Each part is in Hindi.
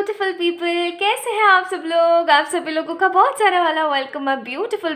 ब्यूटीफुल पीपल, कैसे हैं आप सब लोग। आप सभी लोगों का बहुत सारा वाला welcome a beautiful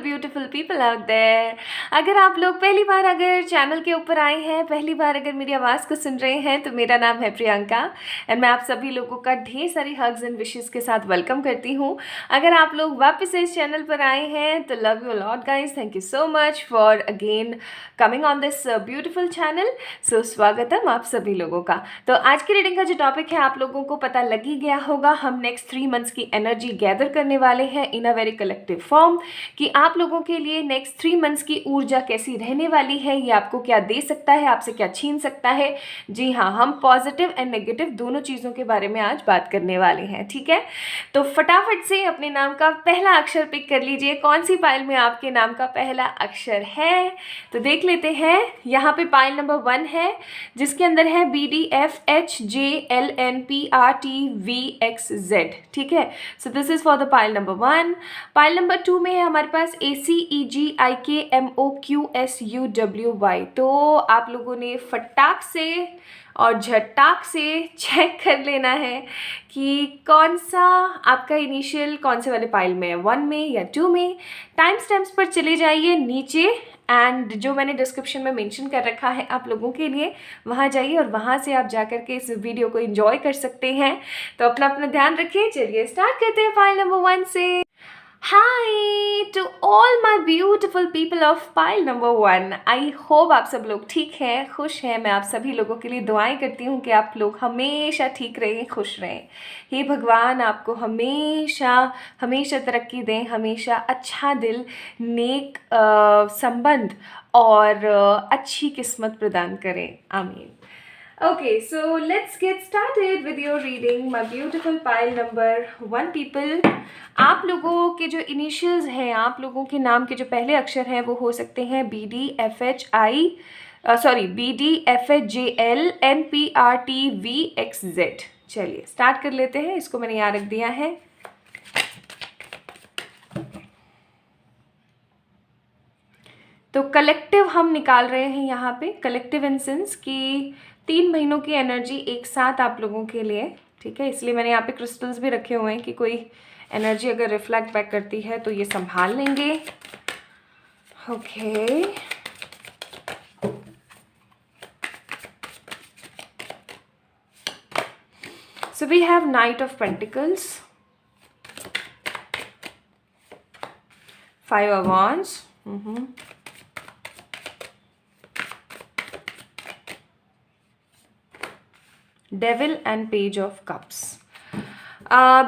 people out there. अगर आप लोग पहली बार अगर चैनल के ऊपर आए हैं, पहली बार अगर मेरी आवाज़ को सुन रहे हैं, तो मेरा नाम है प्रियंका एंड मैं आप सभी लोगों का ढेर सारी हग्स एंड विशेस के साथ वेलकम करती हूँ। अगर आप लोग वापस इस चैनल पर आए हैं तो love you lot guys, thank you so much for again coming on this beautiful channel. So स्वागतम आप सभी लोगों का। तो आज की रीडिंग का जो टॉपिक है आप लोगों को पता लग ही गया होगा। हम नेक्स्ट 3 मंथ्स की एनर्जी गैदर करने वाले हैं इन अ वेरी कलेक्टिव फॉर्म कि आप लोगों के लिए नेक्स्ट 3 मंथ्स की ऊर्जा कैसी रहने वाली है, ये आपको क्या दे सकता है, आपसे क्या छीन सकता है। जी हाँ, हम पॉजिटिव एंड नेगेटिव दोनों चीज़ों के बारे में आज बात करने वाले हैं। ठीक है, तो फटाफट से अपने नाम का पहला अक्षर पिक कर लीजिए। कौन सी पाइल में आपके नाम का पहला अक्षर है तो देख लेते हैं। यहाँ पे पाइल नंबर 1 है जिसके अंदर है BDFHJLNPRTVXZ। ठीक है, so this is for the pile number 1। Pile number 2 में है हमारे पास ACEGIKMOQSUWY। तो आप लोगों ने फटाक से और झटाक से चेक कर लेना है कि कौन सा आपका इनिशियल कौन से वाले पाइल में है, 1 में या 2 में। टाइम स्टैम्प्स पर चले जाइए नीचे एंड जो मैंने डिस्क्रिप्शन में मेंशन कर रखा है आप लोगों के लिए, वहाँ जाइए और वहाँ से आप जाकर के इस वीडियो को एंजॉय कर सकते हैं। तो अपना अपना ध्यान रखिए। चलिए स्टार्ट करते हैं पाइल नंबर 1 से। Hi to all my beautiful people of pile number 1। I hope आप सब लोग ठीक हैं, खुश हैं। मैं आप सभी लोगों के लिए दुआएं करती हूँ कि आप लोग हमेशा ठीक रहें, खुश रहें। हे भगवान आपको हमेशा हमेशा तरक्की दें, हमेशा अच्छा दिल, नेक संबंध और अच्छी किस्मत प्रदान करें। आमीन। Okay, so let's get started with your reading, my beautiful pile number 1 people. आप लोगों के जो इनिशियल्स हैं, आप लोगों के नाम के जो पहले अक्षर हैं वो हो सकते हैं BDFHJLNPRTVXZ। चलिए स्टार्ट कर लेते हैं। इसको मैंने यहाँ रख दिया है। तो कलेक्टिव हम निकाल रहे हैं यहाँ पे, कलेक्टिव इन सेंस कि 3 महीनों की एनर्जी एक साथ आप लोगों के लिए। ठीक है, इसलिए मैंने यहाँ पे क्रिस्टल्स भी रखे हुए हैं कि कोई एनर्जी अगर रिफ्लेक्ट बैक करती है तो ये संभाल लेंगे। Okay, so we have knight of pentacles, 5 of wands, devil and page of cups.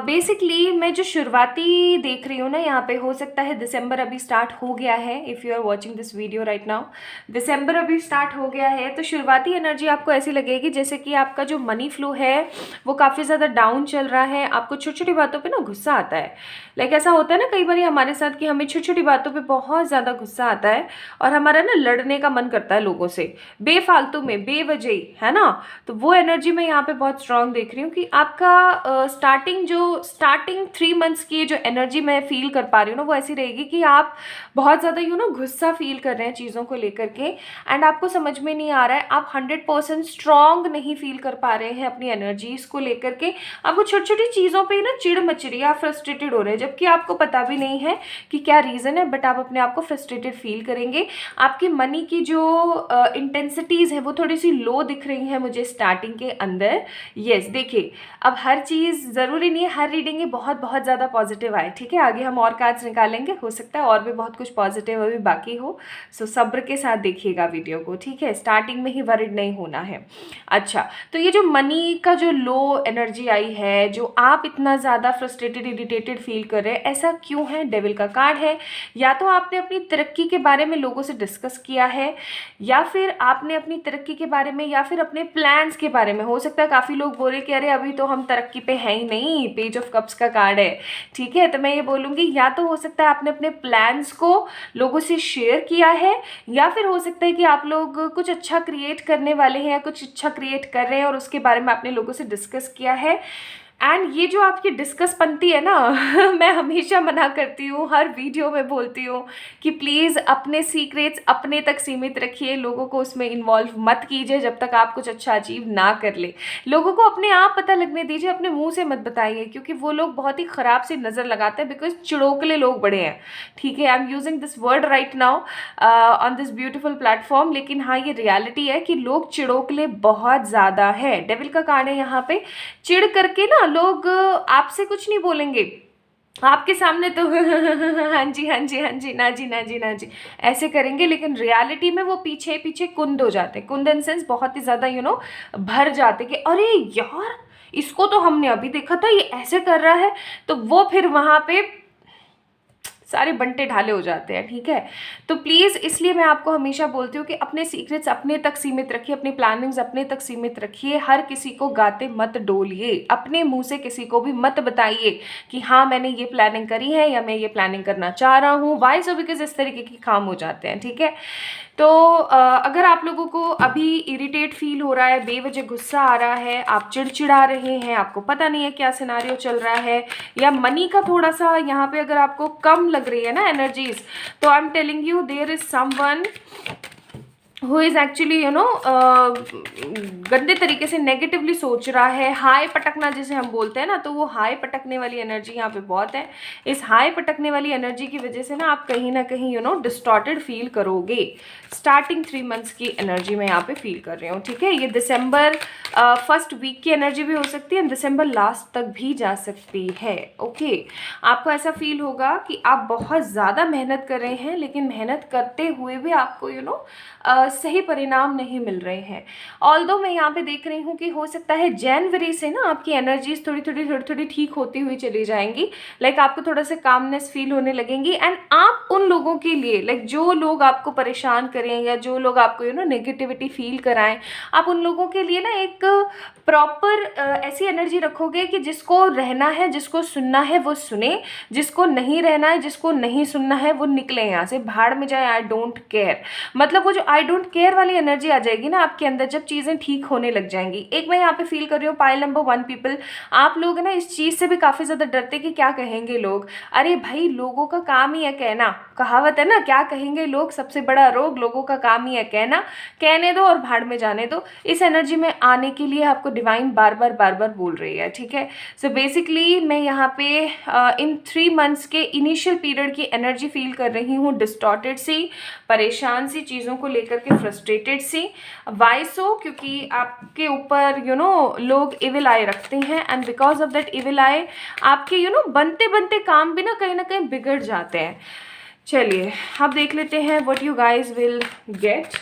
Basically मैं जो शुरुआती देख रही हूँ ना यहाँ पे, हो सकता है दिसंबर अभी स्टार्ट हो गया है। If you are watching this video right now, दिसंबर अभी स्टार्ट हो गया है। तो शुरुआती एनर्जी आपको ऐसी लगेगी जैसे कि आपका जो मनी फ्लो है वो काफ़ी ज़्यादा डाउन चल रहा है। आपको छोटी छोटी बातों पे ना गुस्सा आता है। लाइक ऐसा होता है ना कई बार हमारे साथ कि हमें छोटी छोटी बातों पे बहुत ज़्यादा गुस्सा आता है और हमारा ना लड़ने का मन करता है लोगों से बेफालतू में, बेवजह, है ना। तो वो एनर्जी मैं यहाँ पे बहुत स्ट्रांग देख रही हूँ कि आपका स्टार्टिंग 3 मंथ्स की जो एनर्जी मैं फील कर पा रही हूँ ना वो ऐसी रहेगी कि आप बहुत ज़्यादा गुस्सा फील कर रहे हैं चीज़ों को लेकर के एंड आपको समझ में नहीं आ रहा है, आप 100% स्ट्रांग नहीं फील कर पा रहे हैं अपनी एनर्जीज को लेकर के। आपको छोटी छोटी चीज़ों पे ना चिढ़ मच रही है, आप फ्रस्ट्रेटेड हो रहे हैं जबकि आपको पता भी नहीं है कि क्या रीज़न है, बट आप अपने आप को फ्रस्ट्रेटेड फील करेंगे। आपकी मनी की जो इंटेंसिटीज़ है वो थोड़ी सी लो दिख रही हैं मुझे स्टार्टिंग के अंदर। यस, देखिए अब हर चीज़ ज़रूरी नहीं है हर रीडिंग ही बहुत बहुत ज़्यादा पॉजिटिव आए। ठीक है, आगे हम और कार्ड्स निकालेंगे, हो सकता है और भी बहुत कुछ पॉजिटिव अभी बाकी हो। सो सब्र के साथ देखिएगा वीडियो को। ठीक है, स्टार्टिंग में ही वरिड नहीं होना है। अच्छा, तो ये जो मनी का जो लो एनर्जी आई है, जो आप इतना ज़्यादा फ्रस्ट्रेटेड इरिटेटेड फील कर रहे हैं, ऐसा क्यों है? डेविल का कार्ड है। या तो आपने अपनी तरक्की के बारे में लोगों से डिस्कस किया है, या फिर आपने अपनी तरक्की के बारे में या फिर अपने प्लान्स के बारे में। हो सकता है काफ़ी लोग बोले कि अरे अभी तो हम तरक्की पे हैं ही नहीं, पेज ऑफ कप्स का कार्ड है। ठीक है, तो मैं ये बोलूँगी या तो हो सकता है आपने अपने प्लान्स को लोगों से शेयर किया है, या फिर हो सकता है कि आप लोग कुछ अच्छा क्रिएट करने वाले हैं या कुछ अच्छा क्रिएट कर रहे हैं और उसके बारे में आपने लोगों से डिस्कस किया है। एंड ये जो आपकी डिस्कसपंती है ना मैं हमेशा मना करती हूँ, हर वीडियो में बोलती हूँ कि प्लीज़ अपने सीक्रेट्स अपने तक सीमित रखिए, लोगों को उसमें इन्वॉल्व मत कीजिए जब तक आप कुछ अच्छा अचीव ना कर ले। लोगों को अपने आप पता लगने दीजिए, अपने मुंह से मत बताइए, क्योंकि वो लोग बहुत ही ख़राब सी नज़र लगाते हैं, बिकॉज चिड़ोकले लोग बड़े हैं, ठीक है। I am using this word right now on this beautiful platform, लेकिन हाँ ये रियलिटी है कि लोग चिड़ोकले बहुत ज़्यादा है। डेविल का कार्ड है यहाँ पे, चिढ़ करके ना लोग आपसे कुछ नहीं बोलेंगे, आपके सामने तो हाँ जी हाँ जी हाँ जी, ना जी ना जी ना जी ऐसे करेंगे, लेकिन रियलिटी में वो पीछे पीछे कुंद हो जाते हैं। कुंद इन सेंस बहुत ही ज़्यादा भर जाते कि अरे यार इसको तो हमने अभी देखा था, ये ऐसे कर रहा है, तो वो फिर वहाँ पे सारे बंटे ढाले हो जाते हैं, ठीक है। तो प्लीज़ इसलिए मैं आपको हमेशा बोलती हूँ कि अपने सीक्रेट्स अपने तक सीमित रखिए, अपनी प्लानिंग्स अपने तक सीमित रखिए, हर किसी को गाते मत डोलिए, अपने मुंह से किसी को भी मत बताइए कि हाँ मैंने ये प्लानिंग करी है या मैं ये प्लानिंग करना चाह रहा हूँ। Y so? बिकॉज इस तरीके के काम हो जाते हैं, ठीक है। तो अगर आप लोगों को अभी इरिटेट फील हो रहा है, बेवजह गुस्सा आ रहा है, आप चिड़चिड़ा रहे हैं, आपको पता नहीं है क्या सिनारियो चल रहा है, या मनी का थोड़ा सा यहाँ पे अगर आपको कम लग रही है ना एनर्जीज, तो I am telling you there is someone who is actually गंदे तरीके से नेगेटिवली सोच रहा है। हाई पटकना जिसे हम बोलते हैं ना, तो वो हाई पटकने वाली एनर्जी यहाँ पे बहुत है। इस हाई पटकने वाली एनर्जी की वजह से ना आप कहीं ना कहीं डिस्टॉर्टेड फील करोगे। स्टार्टिंग 3 मंथ्स की एनर्जी मैं यहाँ पे फील कर रही हूँ, ठीक है। ये दिसंबर फर्स्ट वीक की एनर्जी भी हो सकती है, दिसंबर लास्ट तक भी जा सकती है, ओके। आपको ऐसा फील होगा कि आप बहुत ज़्यादा मेहनत कर रहे हैं, लेकिन मेहनत करते हुए भी आपको सही परिणाम नहीं मिल रहे हैं। ऑल्दो मैं यहाँ पे देख रही हूँ कि हो सकता है जनवरी से ना आपकी एनर्जीज थोड़ी ठीक होती हुई चली जाएंगी। लाइक आपको थोड़ा सा कामनेस फील होने लगेंगी, एंड आप उन लोगों के लिए, लाइक जो लोग आपको परेशान करें या जो लोग आपको नेगेटिविटी फील कराएं, आप उन लोगों के लिए ना एक प्रॉपर ऐसी एनर्जी रखोगे कि जिसको रहना है, जिसको सुनना है वो सुने, जिसको नहीं रहना है, जिसको नहीं सुनना है वो निकले यहाँ से, भाड़ में जाए, आई डोंट केयर। मतलब वो जो आई डोंट केयर वाली एनर्जी आ जाएगी ना आपके अंदर जब चीज़ें ठीक होने लग जाएंगी। एक मैं यहाँ पे फील कर रही हूँ पाइल नंबर 1 पीपल, आप लोग ना इस चीज़ से भी काफ़ी ज़्यादा डरते कि क्या कहेंगे लोग। अरे भाई लोगों का काम ही है कहना, कहावत है ना, क्या कहेंगे लोग सबसे बड़ा रोग, लोगों का काम ही है कहना, कहने दो और भाड़ में जाने दो। इस एनर्जी में आने के लिए आपको डिवाइन बार बार बोल रही है, ठीक है। सो बेसिकली मैं यहाँ पे इन 3 मंथ्स के इनिशियल पीरियड की एनर्जी फील कर रही हूँ, डिस्टॉर्टेड सी, परेशान सी, चीज़ों को लेकर के फ्रस्ट्रेटेड सी। वाई सो? क्योंकि आपके ऊपर लोग इविल आई रखते हैं, and because of that evil eye आपके बनते बनते काम भी ना कहीं बिगड़ जाते हैं। चलिए अब देख लेते हैं what you guys will get.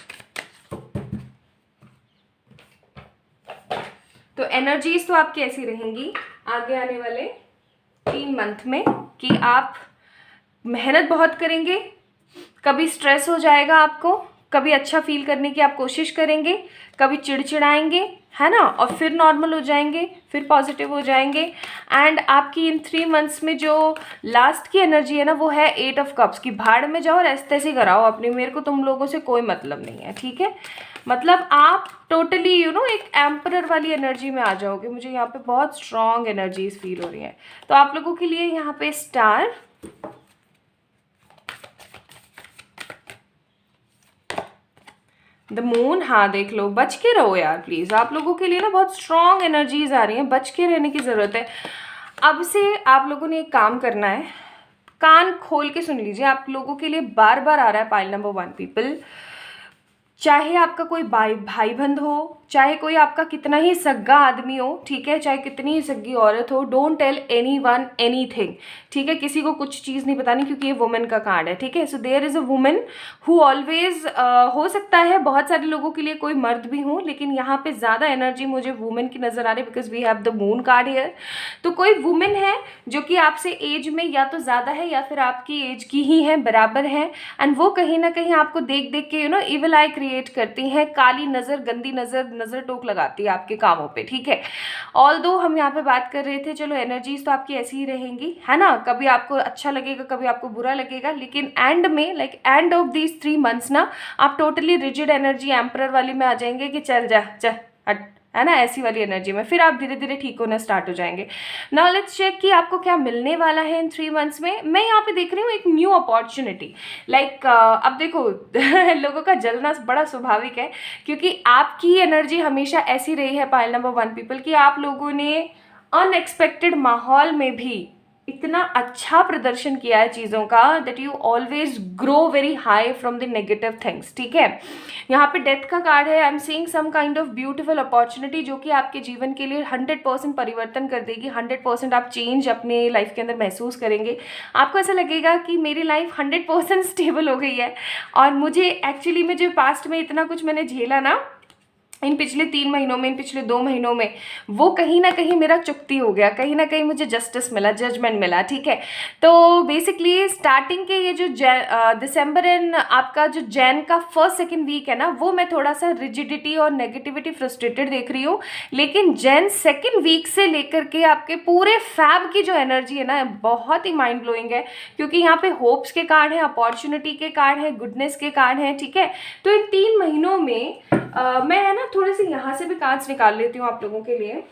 तो एनर्जीज तो आपकी ऐसी रहेंगी आगे आने वाले 3 मंथ में कि आप मेहनत बहुत करेंगे, कभी स्ट्रेस हो जाएगा आपको, कभी अच्छा फील करने की आप कोशिश करेंगे, कभी चिड़चिड़ाएंगे, है ना, और फिर नॉर्मल हो जाएंगे, फिर पॉजिटिव हो जाएंगे। एंड आपकी इन 3 मंथ्स में जो लास्ट की एनर्जी है ना वो है 8 ऑफ कप्स की, भाड़ में जाओ और ऐसे तैसे कराओ अपनी, मेरे को तुम लोगों से कोई मतलब नहीं है, ठीक है। मतलब आप टोटली एक एम्परर वाली एनर्जी में आ जाओगे। मुझे यहाँ पे बहुत स्ट्रॉन्ग एनर्जीज फील हो रही है। तो आप लोगों के लिए यहाँ पे स्टार, द मून, हाँ देख लो, बच के रहो यार प्लीज़। आप लोगों के लिए ना बहुत स्ट्रॉन्ग एनर्जीज आ रही हैं, बच के रहने की ज़रूरत है। अब से आप लोगों ने एक काम करना है, कान खोल के सुन लीजिए। आप लोगों के लिए बार बार आ रहा है पाइल नंबर 1 पीपल, चाहे आपका कोई भाई बंद हो, चाहे कोई आपका कितना ही सग्गा आदमी हो, ठीक है, चाहे कितनी ही सग्गी औरत हो, डोंट टेल एनीवन एनीथिंग, ठीक है। किसी को कुछ चीज़ नहीं बतानी, क्योंकि ये वुमेन का कार्ड है, ठीक है। So there is a women who always, हो सकता है बहुत सारे लोगों के लिए कोई मर्द भी हो, लेकिन यहाँ पे ज़्यादा एनर्जी मुझे वुमेन की नज़र आ रही है, because we have the moon card here. तो कोई वुमेन है जो कि आपसे एज में या तो ज़्यादा है या फिर आपकी एज की ही है, बराबर है, एंड वो कहीं ना कहीं आपको देख देख के इविल आई क्रिएट करती है, काली नज़र, गंदी नज़र टोक लगाती है आपके कामों पे, ठीक है। ऑल्दो हम यहाँ पे बात कर रहे थे, चलो एनर्जीज तो आपकी ऐसी ही रहेंगी, है ना, कभी आपको अच्छा लगेगा, कभी आपको बुरा लगेगा, लेकिन एंड में, like end of these 3 months ना, आप टोटली रिजिड एनर्जी एम्परर वाली में आ जाएंगे कि चल जा, चल हट, है ना, ऐसी वाली एनर्जी में फिर आप धीरे धीरे ठीक होना स्टार्ट हो जाएंगे। नाउ लेट्स चेक कि आपको क्या मिलने वाला है इन 3 मंथ्स में। मैं यहाँ पे देख रही हूँ एक न्यू अपॉर्चुनिटी। लाइक अब देखो लोगों का जलना बड़ा स्वाभाविक है, क्योंकि आपकी एनर्जी हमेशा ऐसी रही है पाइल नंबर 1 पीपल की, आप लोगों ने अनएक्सपेक्टेड माहौल में भी इतना अच्छा प्रदर्शन किया है चीज़ों का, that you always grow very high from the negative things. ठीक है, यहाँ पे डेथ का कार्ड है। I am seeing some kind of beautiful opportunity जो कि आपके जीवन के लिए 100% परिवर्तन कर देगी। 100% आप चेंज अपने लाइफ के अंदर महसूस करेंगे। आपको ऐसा लगेगा कि मेरी लाइफ 100% स्टेबल हो गई है, और मुझे एक्चुअली में जो पास्ट में इतना कुछ मैंने झेला ना इन पिछले 3 महीनों में, इन पिछले 2 महीनों में, वो कहीं ना कहीं मेरा चुकती हो गया, कहीं ना कहीं मुझे जस्टिस मिला, जजमेंट मिला। ठीक है, तो बेसिकली स्टार्टिंग के ये जो दिसंबर एंड आपका जो जैन का 1st-2nd वीक है ना, वो मैं थोड़ा सा रिजिडिटी और नेगेटिविटी, फ्रस्ट्रेटेड देख रही हूँ। लेकिन जैन 2nd वीक से लेकर के आपके पूरे फैब की जो एनर्जी है ना, बहुत ही माइंड ब्लोइंग है, क्योंकि यहाँ पे होप्स के कार्ड है, अपॉर्चुनिटी के कार्ड है, गुडनेस के कार्ड है। ठीक है, तो इन 3 महीनों में मैं है ना थोड़ी सी यहाँ से भी कार्ड्स निकाल लेती हूँ आप लोगों के लिए।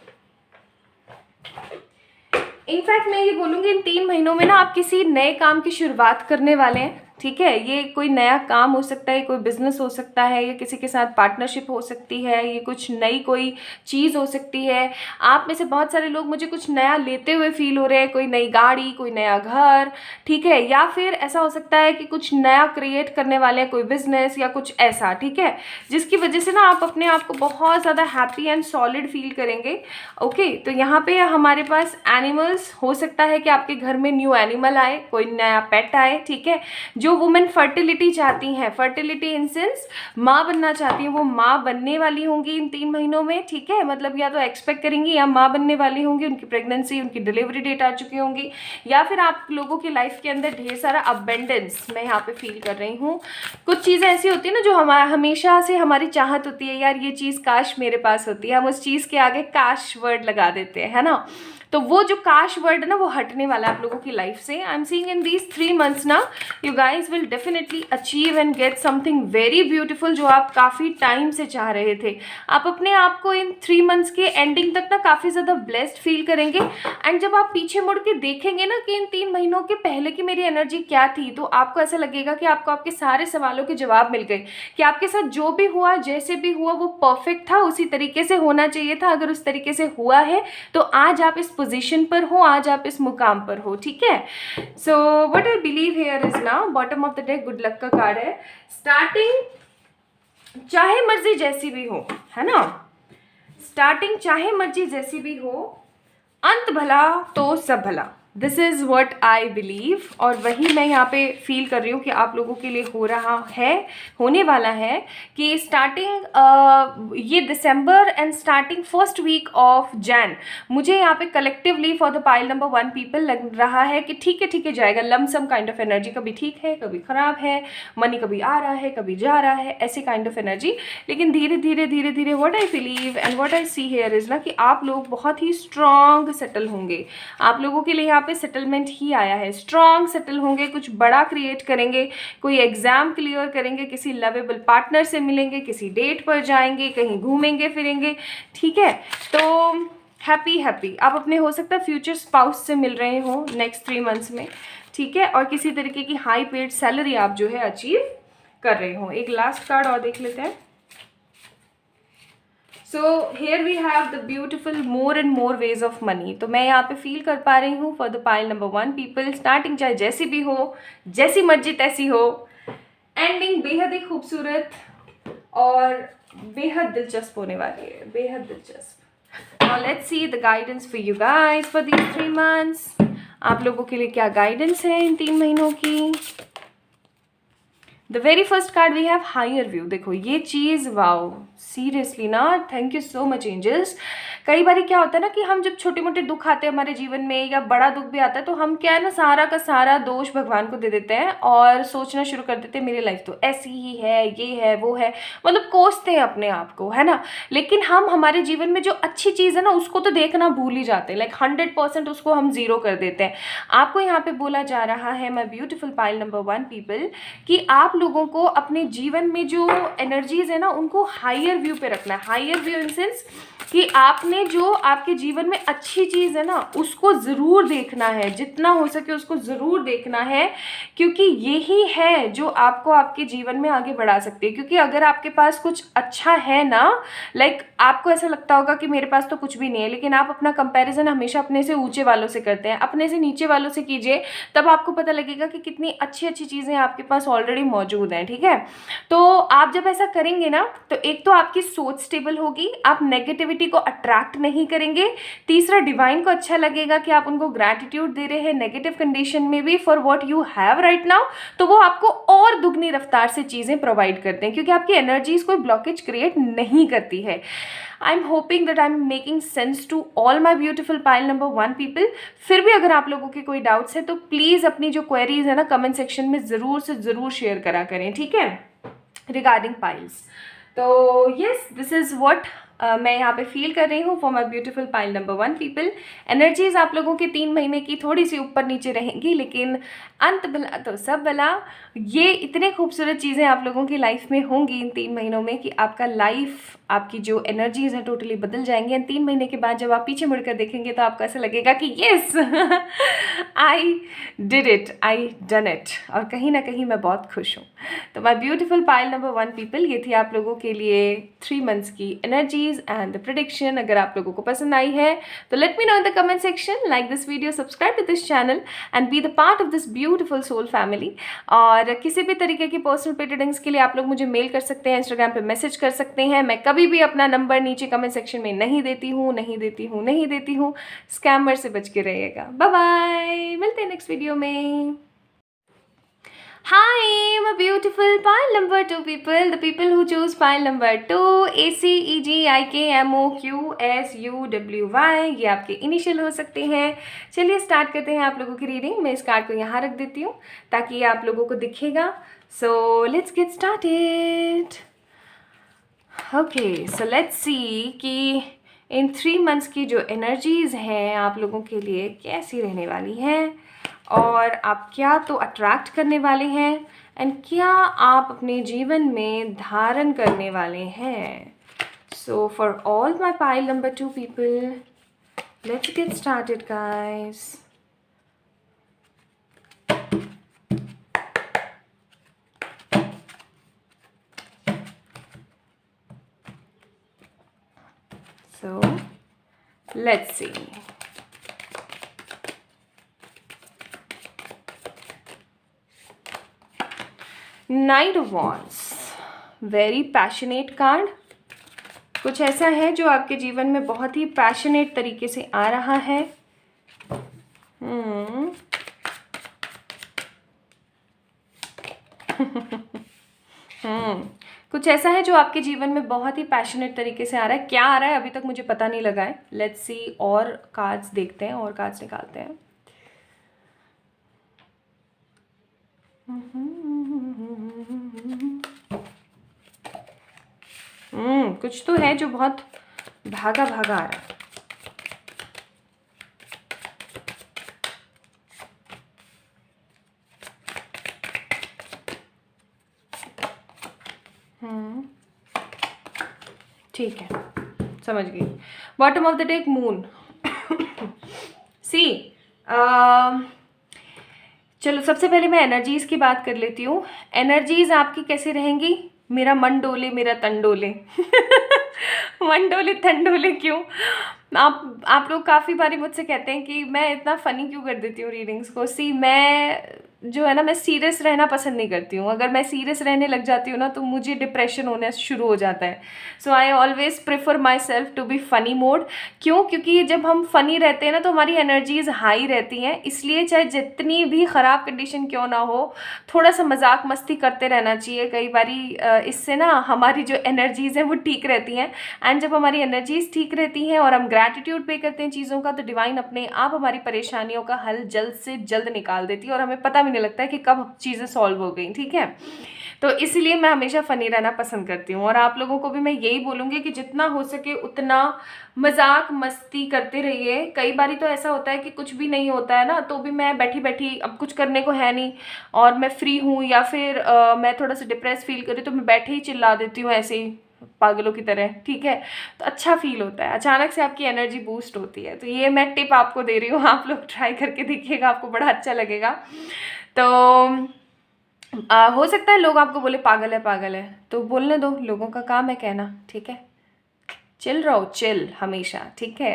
इनफैक्ट मैं ये बोलूँगी इन 3 महीनों में ना आप किसी नए काम की शुरुआत करने वाले हैं। ठीक है, ये कोई नया काम हो सकता है, कोई बिजनेस हो सकता है, या किसी के साथ पार्टनरशिप हो सकती है, ये कुछ नई कोई चीज़ हो सकती है। आप में से बहुत सारे लोग मुझे कुछ नया लेते हुए फील हो रहे हैं, कोई नई गाड़ी, कोई नया घर। ठीक है, या फिर ऐसा हो सकता है कि कुछ नया क्रिएट करने वाले हैं, कोई बिजनेस या कुछ ऐसा। ठीक है, जिसकी वजह से ना आप अपने आप को बहुत ज़्यादा हैप्पी एंड सॉलिड फील करेंगे। ओके, तो यहाँ पे हमारे पास एनिमल्स हो सकता है कि आपके घर में न्यू एनिमल आए, कोई नया पेट आए। ठीक है, जो वुमेन फर्टिलिटी चाहती हैं, फर्टिलिटी इन सेंस माँ बनना चाहती हैं, वो माँ बनने वाली होंगी इन 3 महीनों में। ठीक है, मतलब या तो एक्सपेक्ट करेंगी या माँ बनने वाली होंगी, उनकी प्रेगनेंसी, उनकी डिलीवरी डेट आ चुकी होंगी, या फिर आप लोगों की लाइफ के अंदर ढेर सारा अबेंडेंस मैं यहाँ पे फील कर रही हूँ। कुछ चीज़ें ऐसी होती है ना जो हमेशा से हमारी चाहत होती है, यार ये चीज़ काश मेरे पास होती है, हम उस चीज़ के आगे काश वर्ड लगा देते हैं, है ना। तो वो जो काश वर्ड है ना, वो हटने वाला है आप लोगों की लाइफ से। I am seeing in these 3 months ना you guys will definitely achieve and get something very beautiful, जो आप काफ़ी टाइम से चाह रहे थे। आप अपने आप को इन 3 मंथ्स के एंडिंग तक ना काफ़ी ज़्यादा ब्लेस्ड फील करेंगे। एंड जब आप पीछे मुड़ के देखेंगे ना कि इन 3 महीनों के पहले की मेरी एनर्जी क्या थी, तो आपको ऐसा लगेगा कि आपको आपके सारे सवालों के जवाब मिल गए, कि आपके साथ जो भी हुआ, जैसे भी हुआ, वो परफेक्ट था, उसी तरीके से होना चाहिए था। अगर उस तरीके से हुआ है तो आज आप इस पोजीशन पर हो, आज आप इस मुकाम पर हो। ठीक है, so what I believe here is now bottom of the deck good luck का कार्ड है। स्टार्टिंग चाहे मर्जी जैसी भी हो, है ना, स्टार्टिंग चाहे मर्जी जैसी भी हो, अंत भला तो सब भला। This is what I believe, और वही मैं यहाँ पे फील कर रही हूँ कि आप लोगों के लिए हो रहा है, होने वाला है, कि स्टार्टिंग ये December and starting 1st week of Jan, मुझे यहाँ पे collectively for the pile number 1 people लग रहा है कि ठीक है जाएगा। लमसम काइंड ऑफ एनर्जी, कभी ठीक है कभी ख़राब है, मनी कभी आ रहा है कभी जा रहा है, ऐसी काइंड ऑफ एनर्जी। लेकिन धीरे धीरे what I believe and what I see here is ना कि आप लोग बहुत ही स्ट्रॉन्ग सेटल होंगे। आप लोगों के लिए यहाँ पे सेटलमेंट ही आया है, स्ट्रॉन्ग सेटल होंगे, कुछ बड़ा क्रिएट करेंगे, कोई एग्जाम क्लियर करेंगे, किसी लवेबल पार्टनर से मिलेंगे, किसी डेट पर जाएंगे, कहीं घूमेंगे फिरेंगे। ठीक है, तो हैप्पी आप अपने हो सकता है फ्यूचर स्पाउस से मिल रहे हो नेक्स्ट 3 मंथ्स में। ठीक है, और किसी तरीके की हाई पेड सैलरी आप जो है अचीव कर रहे हो। एक लास्ट कार्ड और देख लेते हैं। So here we have the beautiful more and more ways of money. तो मैं यहाँ पे फील कर पा रही हूँ for the pile number 1 people, starting चाहे जैसी भी हो, जैसी मर्जी तैसी हो, एंडिंग बेहद ही खूबसूरत और बेहद दिलचस्प होने वाली है, बेहद दिलचस्प। Now let's see the guidance for you guys for these 3 months. आप लोगों के लिए क्या गाइडेंस है इन 3 महीनों की। The very first card we have higher view. देखो ये चीज़, वाओ सीरियसली ना, thank you so much angels. कई बार क्या होता है ना कि हम जब छोटे मोटे दुख आते हैं हमारे जीवन में या बड़ा दुख भी आता है तो हम क्या है ना सारा का सारा दोष भगवान को दे देते हैं और सोचना शुरू कर देते हैं मेरी लाइफ तो ऐसी ही है, ये है, वो है, मतलब कोसते हैं अपने आप को, है ना। लेकिन हम हमारे जीवन में जो अच्छी चीज़ है ना उसको तो देखना भूल ही जाते हैं, लाइक 100% उसको हम जीरो कर देते हैं। आपको यहाँ पे बोला जा रहा है my beautiful pile number 1 people कि आप लोगों को अपने जीवन में जो एनर्जीज है ना उनको हायर व्यू पे रखना है। हायर व्यू इन सेंस कि आपने जो आपके जीवन में अच्छी चीज़ है ना उसको ज़रूर देखना है, जितना हो सके उसको ज़रूर देखना है, क्योंकि यही है जो आपको आपके जीवन में आगे बढ़ा सकती है। क्योंकि अगर आपके पास कुछ अच्छा है ना, लाइक आपको ऐसा लगता होगा कि मेरे पास तो कुछ भी नहीं है, लेकिन आप अपना कंपैरिजन हमेशा अपने से ऊंचे वालों से करते हैं, अपने से नीचे वालों से कीजिए, तब आपको पता लगेगा कि कितनी अच्छी अच्छी चीज़ें आपके पास ऑलरेडी मौजूद हैं। ठीक है, तो आप जब ऐसा करेंगे ना तो एक तो आपकी सोच स्टेबल होगी, आप नेगेटिविटी को अट्रैक्ट नहीं करेंगे। तीसरा, डिवाइन को अच्छा लगेगा कि आप उनको ग्रैटिट्यूड दे रहे हैं नेगेटिव कंडीशन में भी for what you have right now, तो वो आपको और दुगनी रफ्तार से चीज़ें प्रोवाइड करते हैं क्योंकि आपकी एनर्जीज कोई ब्लॉकेज क्रिएट नहीं करती है। I am hoping that I am making sense to all my beautiful pile number 1 people. फिर भी अगर आप लोगों के कोई डाउट्स है तो प्लीज़ अपनी जो क्वेरीज है ना कमेंट सेक्शन में ज़रूर से ज़रूर शेयर करा करें, ठीक है, रिगार्डिंग पाइल्स। तो येस, दिस इज़ व्हाट मैं यहाँ पे फील कर रही हूँ for my beautiful pile number 1 people. Energies आप लोगों के 3 महीने की थोड़ी सी ऊपर नीचे रहेंगी, लेकिन अंत भला तो सब भला। ये इतने खूबसूरत चीज़ें आप लोगों की लाइफ में होंगी इन 3 महीनों में कि आपका लाइफ, आपकी जो एनर्जीज हैं टोटली बदल जाएंगी। एंड 3 महीने के बाद जब आप पीछे मुड़कर देखेंगे तो आपको ऐसा लगेगा कि yes I did it, I done it, और कहीं ना कहीं मैं बहुत खुश हूँ। तो my beautiful pile number 1 people, ये थी आप लोगों के लिए 3 मंथ्स की एनर्जीज एंड द प्रेडिक्शन। अगर आप लोगों को पसंद आई है तो let me know in the comment section, like this video, subscribe to this channel and be the part of this beautiful soul family. और किसी भी तरीके की पर्सनल पे रीडिंग्स के लिए आप लोग मुझे मेल कर सकते हैं, इंस्टाग्राम पे मैसेज कर सकते हैं। मैं कभी भी अपना नंबर नीचे कमेंट सेक्शन में नहीं देती हूँ। स्कैमर से बच के रहिएगा। बाय बाय, मिलते हैं नेक्स्ट वीडियो में। Hi, my beautiful pile number 2 people, the people who choose pile number 2, ACEGIKMOQSUWY, ये आपके इनिशियल हो सकते हैं। चलिए स्टार्ट करते हैं आप लोगों की रीडिंग। मैं इस कार्ड को यहाँ रख देती हूँ ताकि ये आप लोगों को दिखेगा। So let's get started. Okay, so let's see कि इन 3 मंथ्स की जो एनर्जीज हैं आप लोगों के लिए कैसी रहने वाली हैं, और आप क्या तो अट्रैक्ट करने वाले हैं एंड क्या आप अपने जीवन में धारण करने वाले हैं। So for all my pile number 2 people, let's get started guys. So let's see. Night of wands, very passionate card. कुछ ऐसा है जो आपके जीवन में बहुत ही पैशनेट तरीके से आ रहा है। कुछ ऐसा है जो आपके जीवन में बहुत ही पैशनेट तरीके से आ रहा है। क्या आ रहा है अभी तक मुझे पता नहीं लगा है। लेट्स सी, और कार्ड्स देखते हैं, और कार्ड्स निकालते हैं। कुछ तो है जो बहुत भागा भागा आ रहा है। ठीक है, समझ गई। Bottom of the deck, moon. See, चलो सबसे पहले मैं एनर्जीज की बात कर लेती हूँ। एनर्जीज आपकी कैसे रहेंगी? मेरा मन डोले मेरा तन डोले। मन डोले तन डोले क्यों? आप लोग काफ़ी बारी मुझसे कहते हैं कि मैं इतना फ़नी क्यों कर देती हूँ रीडिंग्स को। सी, मैं जो है ना, मैं सीरियस रहना पसंद नहीं करती हूँ। अगर मैं सीरियस रहने लग जाती हूँ ना तो मुझे डिप्रेशन होना शुरू हो जाता है। So I always prefer myself to be funny mode. क्यों? क्योंकि जब हम फ़नी रहते हैं ना तो हमारी एनर्जीज़ हाई रहती हैं, इसलिए चाहे जितनी भी ख़राब कंडीशन क्यों ना हो, थोड़ा सा मजाक मस्ती करते रहना चाहिए कई बारी। इससे ना हमारी जो एनर्जीज़ हैं वो ठीक रहती हैं। एंड जब हमारी एनर्जीज ठीक रहती हैं और हम ग्रैटिट्यूड पे करते हैं चीज़ों का, तो डिवाइन अपने आप हमारी परेशानियों का हल जल्द से जल्द निकाल देती है और हमें पता भी नहीं लगता है कि कब चीज़ें सॉल्व हो गई। ठीक है, तो इसीलिए मैं हमेशा फ़नी रहना पसंद करती हूँ। और आप लोगों को भी मैं यही बोलूँगी कि जितना हो सके उतना मजाक मस्ती करते रहिए। कई बारी तो ऐसा होता है कि कुछ भी नहीं होता है ना, तो भी मैं बैठी बैठी, अब कुछ करने को है नहीं और मैं फ्री हूँ, या फिर मैं थोड़ा सा डिप्रेस फील करी तो मैं बैठे ही चिल्ला देती हूँ ऐसे ही पागलों की तरह। ठीक है, तो अच्छा फील होता है, अचानक से आपकी एनर्जी बूस्ट होती है। तो ये मैं टिप आपको दे रही हूँ, आप लोग ट्राई करके देखिएगा, आपको बड़ा अच्छा लगेगा। तो हो सकता है लोग आपको बोले पागल है, तो बोलने दो, लोगों का काम है कहना। ठीक है, चिल रहो, चिल हमेशा। ठीक है,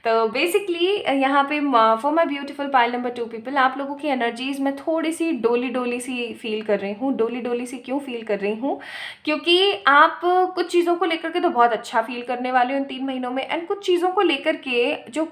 तो बेसिकली यहाँ पे for my beautiful pile number 2 people, आप लोगों की एनर्जीज में थोड़ी सी डोली डोली सी फील कर रही हूँ। डोली डोली सी क्यों फील कर रही हूँ? क्योंकि आप कुछ चीज़ों को लेकर के तो बहुत अच्छा फील करने वाले हो इन 3 महीनों में, एंड कुछ चीज़ों को लेकर के जो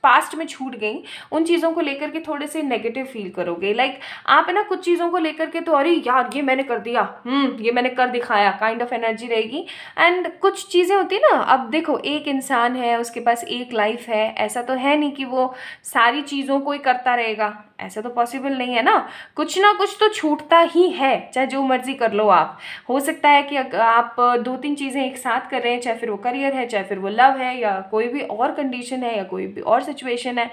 पास्ट में छूट गई, उन चीज़ों को लेकर के थोड़े से नेगेटिव फील करोगे। लाइक आप है ना कुछ चीज़ों को लेकर के तो अरे यार ये मैंने कर दिया, ये मैंने कर दिखाया काइंड ऑफ एनर्जी रहेगी। एंड कुछ चीज़ें होती है ना, अब देखो एक इंसान है, उसके पास एक लाइफ है, ऐसा तो है नहीं कि वो सारी चीज़ों को ही करता रहेगा, ऐसा तो पॉसिबल नहीं है ना। कुछ ना कुछ तो छूटता ही है, चाहे जो मर्जी कर लो आप। हो सकता है कि आप 2-3 चीज़ें एक साथ कर रहे हैं, चाहे फिर वो करियर है, चाहे फिर वो लव है, या कोई भी और कंडीशन है, या कोई भी और सिचुएशन है,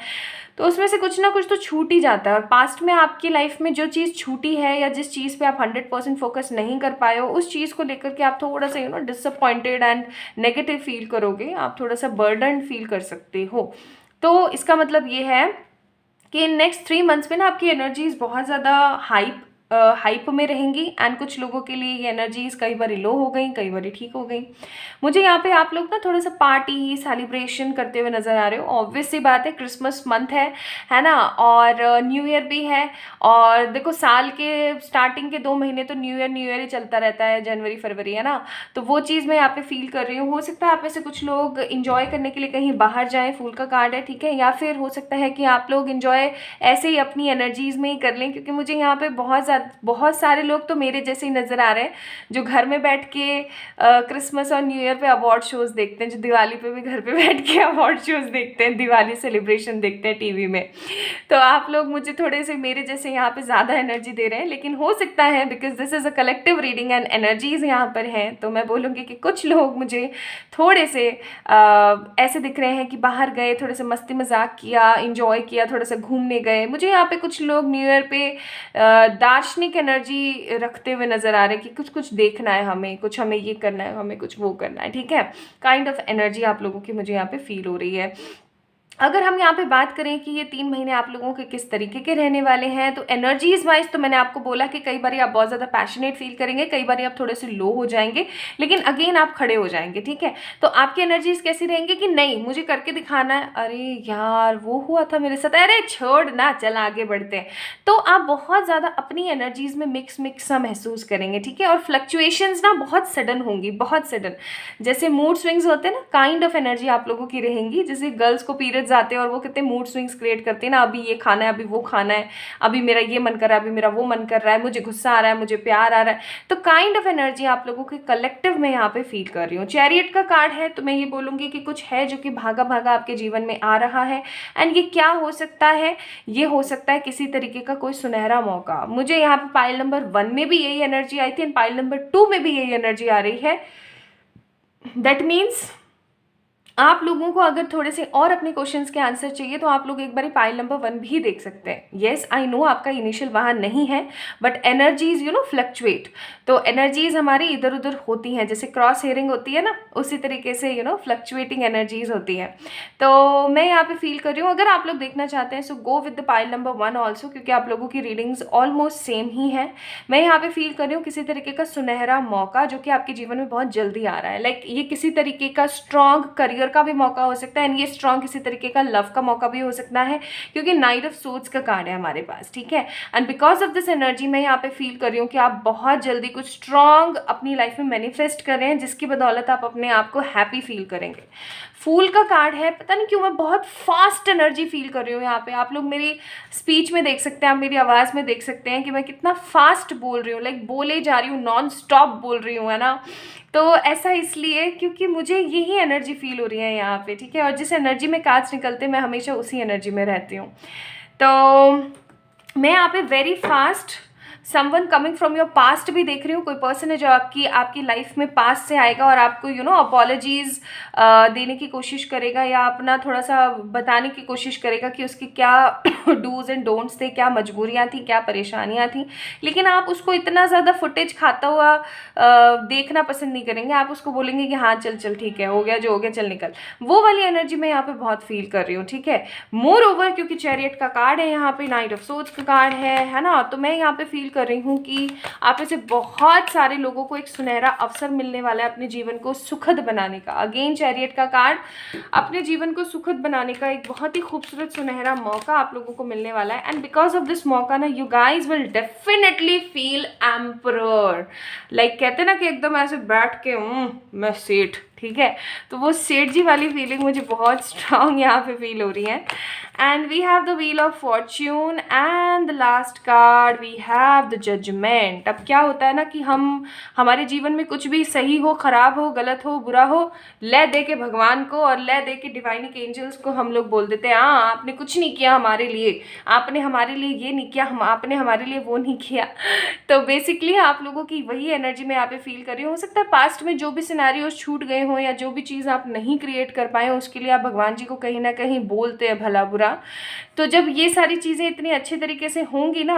तो उसमें से कुछ ना कुछ तो छूट ही जाता है। और पास्ट में आपकी लाइफ में जो चीज़ छूटी है, या जिस चीज़ पे आप 100% फोकस नहीं कर पाए हो, उस चीज़ को लेकर के आप थोड़ा सा डिसअपॉइंटेड एंड नेगेटिव फील करोगे, आप थोड़ा सा बर्डन फील कर सकते हो। तो इसका मतलब ये है कि नेक्स्ट 3 मंथ्स में ना आपकी एनर्जीज बहुत ज़्यादा हाइप में रहेंगी। एंड कुछ लोगों के लिए ये एनर्जीज कई बार लो हो गई, कई बार ठीक हो गई। मुझे यहाँ पे आप लोग ना थोड़ा सा पार्टी सेलिब्रेशन करते हुए नज़र आ रहे हो। ऑब्वियस सी बात है, क्रिसमस मंथ है ना, और न्यू ईयर भी है। और देखो साल के स्टार्टिंग के 2 महीने तो न्यू ईयर ही चलता रहता है, जनवरी फरवरी, है ना। तो वो चीज़ मैं यहाँ पे फील कर रही हूँ। हो सकता है आप में से कुछ लोग इंजॉय करने के लिए कहीं बाहर जाएँ, फूल का कार्ड है, ठीक है। या फिर हो सकता है कि आप लोग इंजॉय ऐसे ही अपनी एनर्जीज में ही कर लें, क्योंकि मुझे यहाँ पे बहुत सारे लोग तो मेरे जैसे ही नज़र आ रहे हैं, जो घर में बैठ के क्रिसमस और न्यू ईयर पे अवार्ड शोज़ देखते हैं, जो दिवाली पे भी घर पे बैठ के अवार्ड शोज़ देखते हैं, दिवाली सेलिब्रेशन देखते हैं टीवी में। तो आप लोग मुझे थोड़े से मेरे जैसे यहाँ पे ज़्यादा एनर्जी दे रहे हैं, लेकिन हो सकता है because this is a collective reading and energies यहाँ पर हैं, तो मैं बोलूँगी कि कुछ लोग मुझे थोड़े से ऐसे दिख रहे हैं कि बाहर गए, थोड़े से मस्ती मजाक किया, इंजॉय किया, थोड़ा सा घूमने गए। मुझे यहाँ पे कुछ लोग न्यू ईयर पे दार्शनिक एनर्जी रखते हुए नज़र आ रहे हैं कि कुछ कुछ देखना है हमें, कुछ हमें ये करना है, हमें कुछ वो करना है। ठीक है, काइंड ऑफ एनर्जी आप लोगों की मुझे यहाँ पे फील हो रही है। अगर हम यहाँ पे बात करें कि ये 3 महीने आप लोगों के किस तरीके के रहने वाले हैं, तो एनर्जीज वाइज तो मैंने आपको बोला कि कई बार आप बहुत ज़्यादा पैशनेट फील करेंगे, कई बार आप थोड़े से लो हो जाएंगे, लेकिन अगेन आप खड़े हो जाएंगे। ठीक है, तो आपकी एनर्जीज कैसी रहेंगी कि नहीं मुझे करके दिखाना है, अरे यार वो हुआ था मेरे साथ, अरे छोड़ ना, चल आगे बढ़ते हैं। तो आप बहुत ज़्यादा अपनी एनर्जीज में मिक्स सा महसूस करेंगे। ठीक है, और फ्लक्चुएशंस ना बहुत सडन होंगी, बहुत सडन, जैसे मूड स्विंग्स होते हैं ना, काइंड ऑफ एनर्जी आप लोगों की रहेंगी। जैसे गर्ल्स को पीरियड्स आते हैं और वो कितने मूड स्विंग्स क्रिएट करते हैं ना, अभी ये खाना है, अभी वो खाना है, अभी मेरा ये मन कर रहा है, अभी मेरा वो मन कर रहा है, मुझे गुस्सा आ रहा है, मुझे प्यार आ रहा है। तो काइंड ऑफ एनर्जी आप लोगों के कलेक्टिव में यहाँ पे फील कर रही हूँ। चैरियट का कार्ड है, तो मैं ये बोलूँगी कि कुछ है जो कि भागा भागा आपके जीवन में आ रहा है। एंड ये क्या हो सकता है? ये हो सकता है किसी तरीके का कोई सुनहरा मौका। मुझे यहाँ पे पाइल नंबर 1 में भी यही एनर्जी आई थी एंड पाइल नंबर 2 में भी यही एनर्जी आ रही है। दैट मीन्स आप लोगों को अगर थोड़े से और अपने क्वेश्चंस के आंसर चाहिए तो आप लोग एक बार पाइल नंबर 1 भी देख सकते हैं। येस आई नो आपका इनिशियल वहाँ नहीं है, बट एनर्जीज फ्लक्चुएट। तो एनर्जीज हमारी इधर उधर होती हैं, जैसे क्रॉस हेयरिंग होती है ना, उसी तरीके से फ्लक्चुएटिंग एनर्जीज होती हैं। तो मैं यहाँ पे फील कर रही हूँ, अगर आप लोग देखना चाहते हैं so go with the pile number 1 also, क्योंकि आप लोगों की रीडिंग्स ऑलमोस्ट सेम ही है। मैं यहाँ पे फील कर रही हूँ किसी तरीके का सुनहरा मौका जो कि आपके जीवन में बहुत जल्दी आ रहा है। लाइक ये किसी तरीके का स्ट्रॉन्ग करियर करियर का भी मौका हो सकता है, एंड ये स्ट्रॉन्ग किसी तरीके का लव का मौका भी हो सकता है, क्योंकि नाइट ऑफ सोर्ड्स का कार्ड है हमारे पास, ठीक है। And because of this energy मैं यहाँ पे फील कर रही हूँ कि आप बहुत जल्दी कुछ स्ट्रॉन्ग अपनी लाइफ में मैनिफेस्ट कर रहे हैं, जिसकी बदौलत आप अपने आप को हैप्पी फील करेंगे। फूल का कार्ड है, पता नहीं क्यों मैं बहुत फास्ट एनर्जी फील कर रही हूँ यहाँ पे। आप लोग मेरी स्पीच में देख सकते हैं, आप मेरी आवाज़ में देख सकते हैं कि मैं कितना फास्ट बोल रही हूँ, लाइक बोले जा रही हूँ, नॉन स्टॉप बोल रही हूँ, है ना। तो ऐसा इसलिए क्योंकि मुझे यही एनर्जी फील हो रही है यहाँ पे, ठीक है। और जिस एनर्जी में कार्ड्स निकलते मैं हमेशा उसी एनर्जी में रहती हूँ। तो मैं यहाँ पे very fast someone coming from your past भी देख रही हूँ। कोई पर्सन है जो आपकी लाइफ में पास्ट से आएगा और आपको अपॉलॉजीज देने की कोशिश करेगा, या अपना थोड़ा सा बताने की कोशिश करेगा कि उसकी क्या डूज एंड डोंट्स थे, क्या मजबूरियाँ थी, क्या परेशानियाँ थी। लेकिन आप उसको इतना ज़्यादा फुटेज खाता हुआ देखना पसंद नहीं करेंगे। आप उसको बोलेंगे कि हाँ चल चल ठीक है, हो गया जो हो गया, चल निकल। वो वाली एनर्जी मैं यहाँ पे बहुत फील कर रही हूँ, ठीक है। मोर ओवर क्योंकि चैरियट का कार्ड है यहाँ पे, नाइट ऑफ सोर्ड्स का कार्ड है ना। तो मैं यहाँ पे फील कर रही हूँ कि आप में से बहुत सारे लोगों को एक सुनहरा अवसर मिलने वाला है अपने जीवन को सुखद बनाने का। अगेन चैरियट का कार्ड, अपने जीवन को सुखद बनाने का एक बहुत ही खूबसूरत सुनहरा मौका आप लोगों को मिलने वाला है। एंड बिकॉज ऑफ दिस मौका ना, you guys will definitely feel emperor. Like कहते ना कि एकदम ऐसे बैठ के मैं सेठ, ठीक है। तो वो सेठ जी वाली फीलिंग मुझे बहुत स्ट्रांग यहाँ पे फील हो रही है। And we have the wheel of fortune and the last card we have the judgement. अब क्या होता है ना कि हमारे जीवन में कुछ भी सही हो, खराब हो, गलत हो, बुरा हो, ले दे के भगवान को और ले दे के डिवाइनिक एंजल्स को हम लोग बोल देते हैं हाँ आपने कुछ नहीं किया हमारे लिए, आपने हमारे लिए ये नहीं किया, आपने हमारे लिए वो नहीं किया। तो बेसिकली आप लोगों की वही एनर्जी मैं यहाँ पे फील कर रही हूँ। हो सकता है पास्ट में जो भी सिनेरियोज छूट गए हो या जो भी चीज़ आप नहीं क्रिएट कर पाए हो, उसके लिए आप भगवान जी को कहीं ना कहीं बोलते हैं भला बुरा। तो जब ये सारी चीज़ें इतनी अच्छे तरीके से होंगी ना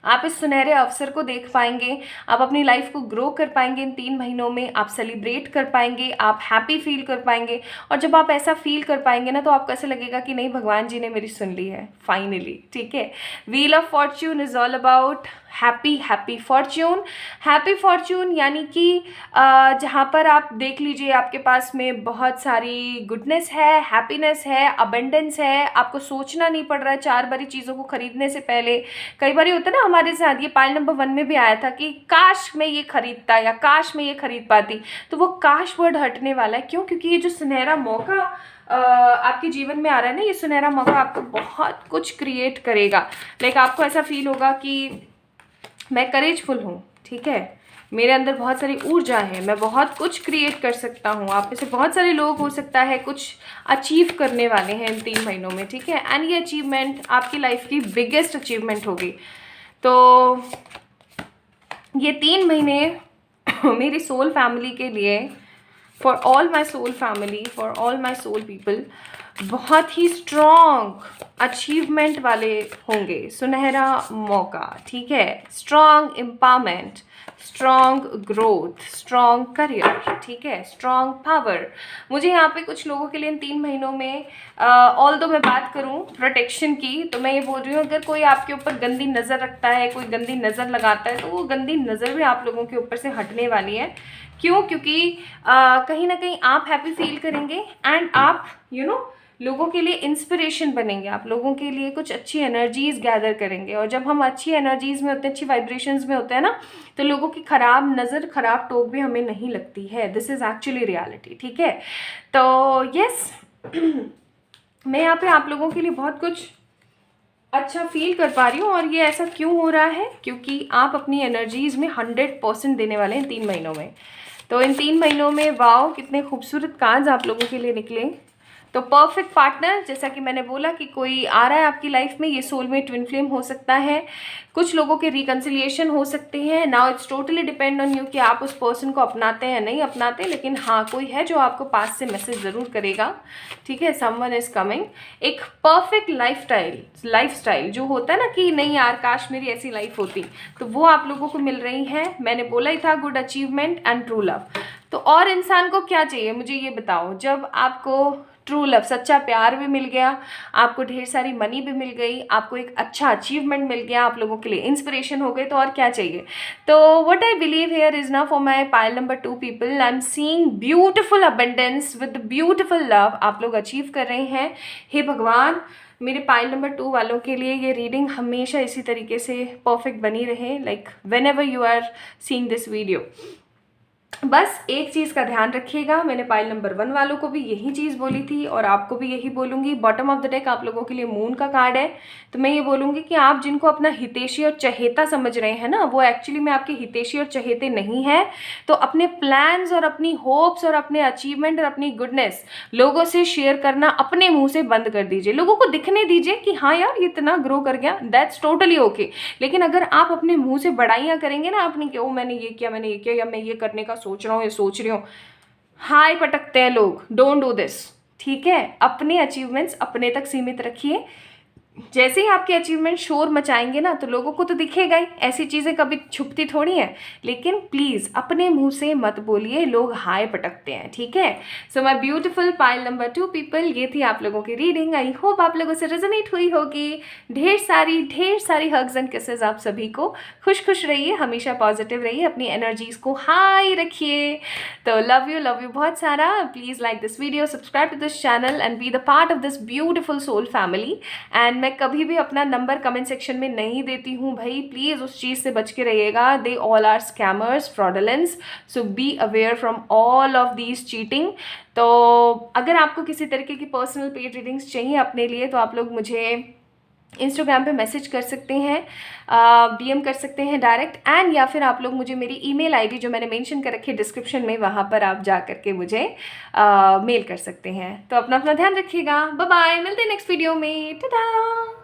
आप इस सुनहरे अवसर को देख पाएंगे, आप अपनी लाइफ को ग्रो कर पाएंगे इन 3 महीनों में, आप सेलिब्रेट कर पाएंगे, आप हैप्पी फील कर पाएंगे। और जब आप ऐसा फील कर पाएंगे ना, तो आपको ऐसा लगेगा कि नहीं भगवान जी ने मेरी सुन ली है फाइनली, ठीक है। Wheel of Fortune is all about happy Fortune. Happy Fortune यानी कि जहाँ पर आप देख लीजिए आपके पास में बहुत सारी गुडनेस है, हैप्पीनेस है, अबेंडेंस है। आपको सोचना नहीं पड़ रहा है 4 बारी चीज़ों को खरीदने से पहले। कई बार होता है ना हमारे साथ, ये पाइल नंबर 1 में भी आया था कि काश मैं ये खरीदता या काश मैं ये खरीद पाती। तो वो काश वर्ड हटने वाला है। क्यों? क्योंकि ये जो सुनहरा मौका आपके जीवन में आ रहा है ना, ये सुनहरा मौका आपको बहुत कुछ क्रिएट करेगा। लाइक आपको ऐसा फील होगा कि मैं करेजफुल हूँ, ठीक है, मेरे अंदर बहुत सारी ऊर्जा है, मैं बहुत कुछ क्रिएट कर सकता हूँ। आप में से बहुत सारे लोग हो सकता है कुछ अचीव करने वाले हैं इन 3 महीनों में, ठीक है। एंड ये अचीवमेंट आपकी लाइफ की बिगेस्ट अचीवमेंट होगी। तो ये 3 महीने मेरी सोल फैमिली के लिए, for all my soul family, for all my soul people, बहुत ही स्ट्रॉन्ग अचीवमेंट वाले होंगे। सुनहरा मौका, ठीक है, strong empowerment, strong growth, strong career, ठीक है, स्ट्रॉन्ग पावर। मुझे यहाँ पे कुछ लोगों के लिए इन 3 महीनों में ऑल्दो मैं बात करूँ प्रोटेक्शन की, तो मैं ये बोल रही हूँ अगर कोई आपके ऊपर गंदी नज़र रखता है, कोई गंदी नज़र लगाता है, तो वो गंदी नज़र भी आप लोगों के ऊपर से हटने वाली है। क्यों? क्योंकि कहीं ना कहीं आप हैप्पी फील करेंगे एंड आप लोगों के लिए इंस्पिरेशन बनेंगे, आप लोगों के लिए कुछ अच्छी एनर्जीज गैदर करेंगे। और जब हम अच्छी एनर्जीज में होते हैं, अच्छी वाइब्रेशंस में होते हैं ना, तो लोगों की खराब नज़र, खराब टोक भी हमें नहीं लगती है। दिस इज़ एक्चुअली रियलिटी, ठीक है। तो यस मैं यहाँ पे आप लोगों के लिए बहुत कुछ अच्छा फील कर पा रही हूँ। और ये ऐसा क्यों हो रहा है? क्योंकि आप अपनी एनर्जीज़ में 100% देने वाले हैं 3 महीनों में। तो इन 3 महीनों में वाओ कितने खूबसूरत कार्ड्स आप लोगों के लिए निकले। तो परफेक्ट पार्टनर, जैसा कि मैंने बोला कि कोई आ रहा है आपकी लाइफ में, ये सोलमेट ट्विन फ्लेम हो सकता है, कुछ लोगों के रिकन्सिलिएशन हो सकते हैं। Now it's totally depend on you कि आप उस पर्सन को अपनाते हैं या नहीं अपनाते। लेकिन हाँ, कोई है जो आपको पास से मैसेज ज़रूर करेगा, ठीक है। Someone is coming. एक परफेक्ट लाइफस्टाइल जो होता है ना कि नहीं यार काश मेरी ऐसी लाइफ होती, तो वो आप लोगों को मिल रही है। मैंने बोला ही था good achievement and true love. तो और इंसान को क्या चाहिए मुझे ये बताओ। जब आपको ट्रू लव, सच्चा प्यार भी मिल गया, आपको ढेर सारी मनी भी मिल गई, आपको एक अच्छा अचीवमेंट मिल गया, आप लोगों के लिए इंस्पिरेशन हो गए, तो और क्या चाहिए। तो what I believe here is ना, for my pile number 2 people, I am seeing beautiful abundance with beautiful love आप लोग अचीव कर रहे हैं। हे भगवान, मेरे पाइल नंबर 2 वालों के लिए ये रीडिंग हमेशा इसी तरीके से परफेक्ट बनी रहे, like whenever you are seeing this video. बस एक चीज़ का ध्यान रखिएगा, मैंने पाइल नंबर 1 वालों को भी यही चीज़ बोली थी और आपको भी यही बोलूँगी। बॉटम ऑफ द डेक आप लोगों के लिए मून का कार्ड है, तो मैं ये बोलूँगी कि आप जिनको अपना हितैषी और चहेता समझ रहे हैं ना, वो एक्चुअली में आपके हितैषी और चहेते नहीं है। तो अपने प्लान्स और अपनी होप्स और अपने अचीवमेंट और अपनी गुडनेस लोगों से शेयर करना अपने मुँह से बंद कर दीजिए। लोगों को दिखने दीजिए कि हाँ यार ये इतना ग्रो कर गया, दैट्स टोटली ओके। लेकिन अगर आप अपने मुँह से बड़ाइयाँ करेंगे ना अपनी कि ओ मैंने ये किया, मैंने ये किया, या मैं ये करने का सोच रहा हूँ, ये सोच रही हूँ, हाय पटकते हैं लोग। डोंट डू दिस, ठीक है। अपने अचीवमेंट्स अपने तक सीमित रखिए। जैसे ही आपके अचीवमेंट शोर मचाएंगे ना, तो लोगों को तो दिखेगा ही, ऐसी चीज़ें कभी छुपती थोड़ी हैं। लेकिन प्लीज़ अपने मुंह से मत बोलिए, लोग हाय पटकते हैं, ठीक है। So my beautiful pile number 2 people, ये थी आप लोगों की रीडिंग। आई होप आप लोगों से रेजोनेट हुई होगी। ढेर सारी हग्स एंड किसेस आप सभी को। खुश रहिए, हमेशा पॉजिटिव रहिए, अपनी एनर्जीज को हाई रखिए। तो लव यू बहुत सारा। Please like this video, subscribe to this channel and be the part of this beautiful soul family. And मैं कभी भी अपना नंबर कमेंट सेक्शन में नहीं देती हूँ भाई, प्लीज़ उस चीज़ से बच के रहिएगा। They all are scammers, fraudulence, so be aware from all of these cheating. तो अगर आपको किसी तरीके की पर्सनल पेड रीडिंग्स चाहिए अपने लिए, तो आप लोग मुझे इंस्टाग्राम पे मैसेज कर सकते हैं, डीएम कर सकते हैं डायरेक्ट, एंड या फिर आप लोग मुझे मेरी ईमेल आईडी जो मैंने मेंशन कर रखी है डिस्क्रिप्शन में, वहाँ पर आप जा करके मुझे मेल कर सकते हैं। तो अपना ध्यान रखिएगा। बाय बाय, मिलते हैं नेक्स्ट वीडियो में। टाटा।